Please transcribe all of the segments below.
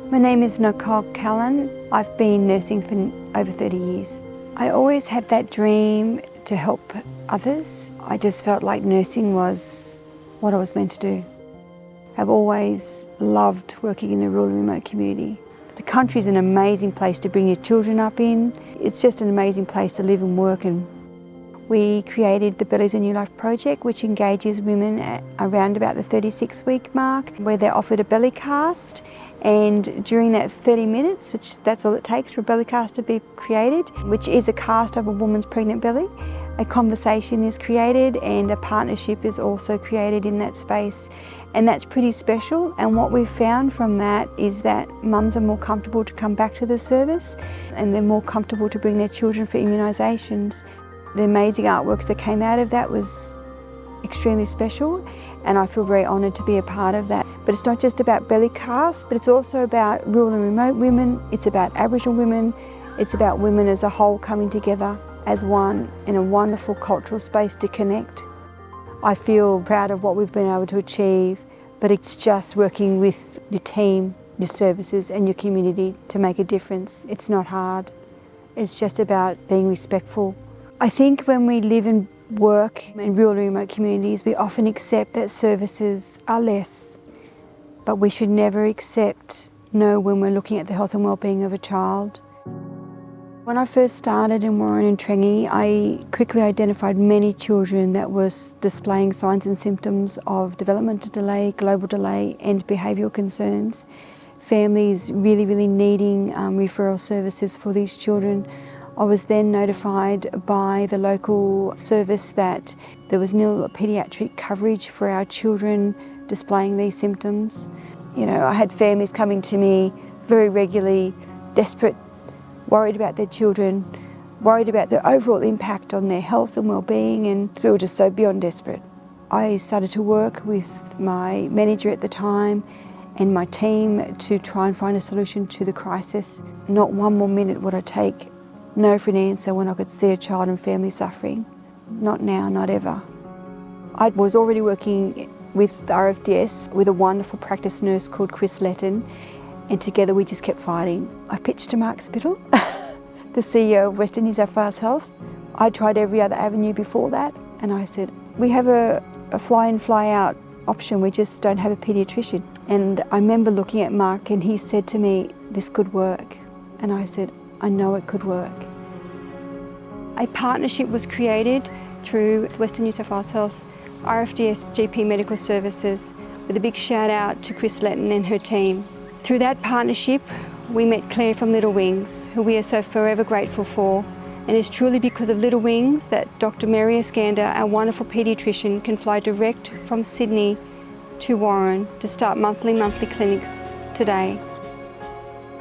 My name is Nichole. I've been nursing for over 30 years. I always had that dream to help others. I just felt like nursing was what I was meant to do. I've always loved working in a rural and remote community. The country is an amazing place to bring your children up in. It's just an amazing place to live and work in. We created the Bellies and New Life project, which engages women at around about the 36-week mark, where they're offered a belly cast, and during that 30 minutes, which that's all it takes for a belly cast to be created, which is a cast of a woman's pregnant belly, a conversation is created and a partnership is also created in that space, and that's pretty special. And what we've found from that is that mums are more comfortable to come back to the service, and they're more comfortable to bring their children for immunisations. The amazing artworks that came out of that was extremely special, and I feel very honoured to be a part of that. But it's not just about belly cast, but it's also about rural and remote women, it's about Aboriginal women, it's about women as a whole coming together as one in a wonderful cultural space to connect. I feel proud of what we've been able to achieve, but it's just working with your team, your services and your community to make a difference. It's not hard, it's just about being respectful. I think when we live and work in rural and remote communities, we often accept that services are less, but we should never accept no when we're looking at the health and wellbeing of a child. When I first started in Orana and Trengi, I quickly identified many children that was displaying signs and symptoms of developmental delay, global delay and behavioural concerns. Families really needing referral services for these children. I was then notified by the local service that there was nil paediatric coverage for our children displaying these symptoms. You know, I had families coming to me very regularly, desperate, worried about their children, worried about the overall impact on their health and well-being, and we were just so beyond desperate. I started to work with my manager at the time and my team to try and find a solution to the crisis. Not one more minute would I take no for an answer when I could see a child and family suffering. Not now, not ever. I was already working with the RFDS with a wonderful practice nurse called Chris Letton, and together we just kept fighting. I pitched to Mark Spittle, the CEO of Western New South Wales Health. I tried every other avenue before that, and I said, we have a fly-in, fly-out option, we just don't have a paediatrician. And I remember looking at Mark and he said to me, this could work. And I said, I know it could work. A partnership was created through Western New South Wales Health, RFDS GP Medical Services, with a big shout out to Chris Letton and her team. Through that partnership, we met Claire from Little Wings, who we are so forever grateful for, and it's truly because of Little Wings that Dr. Mary Iskander, our wonderful paediatrician, can fly direct from Sydney to Warren to start monthly clinics today.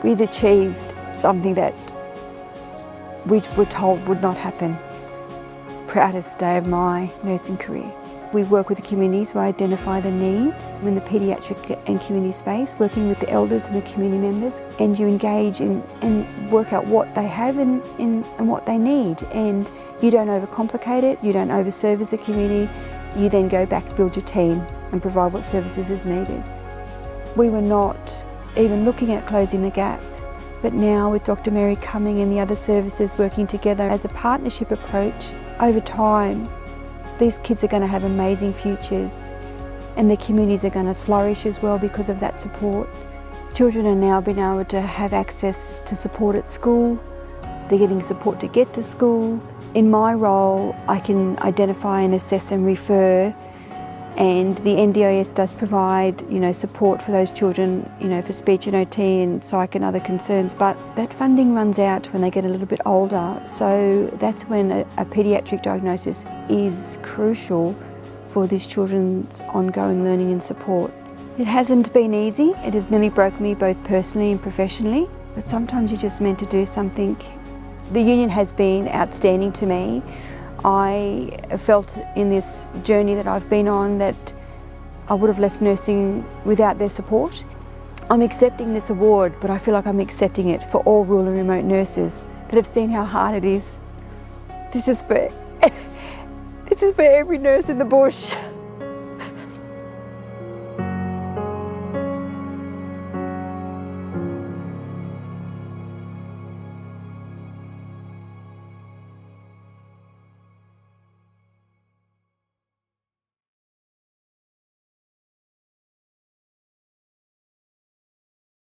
We've achieved something that we were told would not happen. Proudest day of my nursing career. We work with the communities, we identify the needs in the paediatric and community space, working with the elders and the community members, and you engage and work out what they have and what they need. And you don't overcomplicate it, you don't overservice the community, you then go back, build your team and provide what services is needed. We were not even looking at closing the gap. But now with Dr. Mary coming and the other services working together as a partnership approach, over time, these kids are going to have amazing futures and their communities are going to flourish as well because of that support. Children are now being able to have access to support at school. They're getting support to get to school. In my role, I can identify and assess and refer, and the NDIS does provide, support for those children, for speech and OT and psych and other concerns, but that funding runs out when they get a little bit older. So that's when a paediatric diagnosis is crucial for these children's ongoing learning and support. It hasn't been easy. It has nearly broken me both personally and professionally, but sometimes you're just meant to do something. The union has been outstanding to me. I felt in this journey that I've been on that I would have left nursing without their support. I'm accepting this award, but I feel like I'm accepting it for all rural and remote nurses that have seen how hard it is. This is for every nurse in the bush.